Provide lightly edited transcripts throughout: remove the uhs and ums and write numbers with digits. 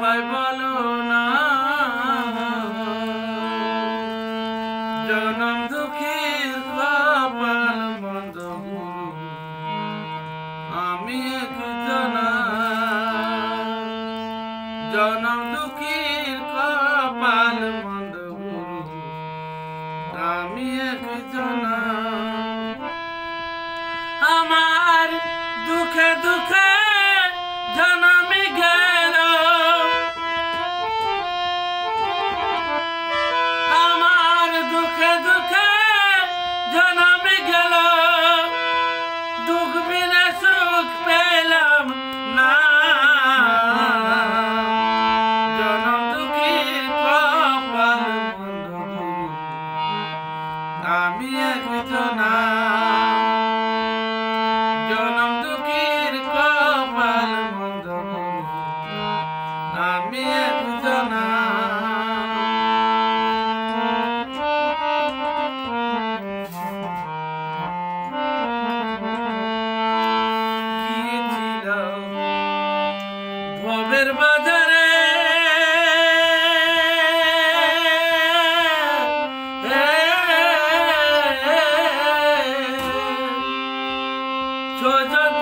ভাই বলো না জনম দুঃখীর কপাল মন্দ গুরু আমি একজনা জনম দুঃখীর কপাল মন্দ গুরু আমি একজনা আমার দুঃখে দুঃখে জনমে গেল আমার দুঃখে দুঃখে জনমে গেল দুঃখ বিনা সুখ পেলাম না জনম দুঃখীর কপাল মন্দ গুরু আমি একজনা জনম দুঃখীর কপাল মন্দ গুরু আমি একজনা গিয়েছিলাম ভবের বাজারে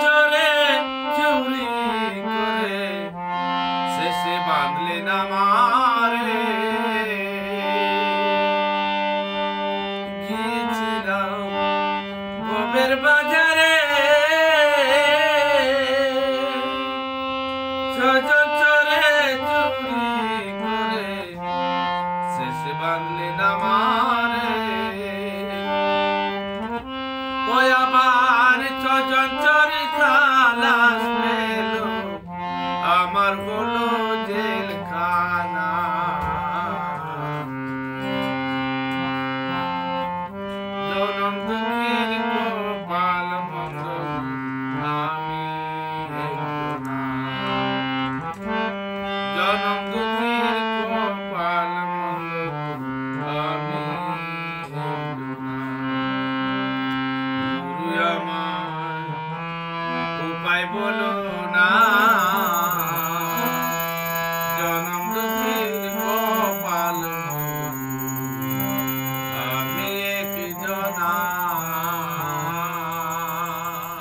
চরে চুরি করে শেষে বাঁধলেন আমারে গিয়েছিলাম ভবের বাজারে চরে চুরি করে শেষে বাঁধলেন আমারে ওই আবার চরি খালাস পেল আমার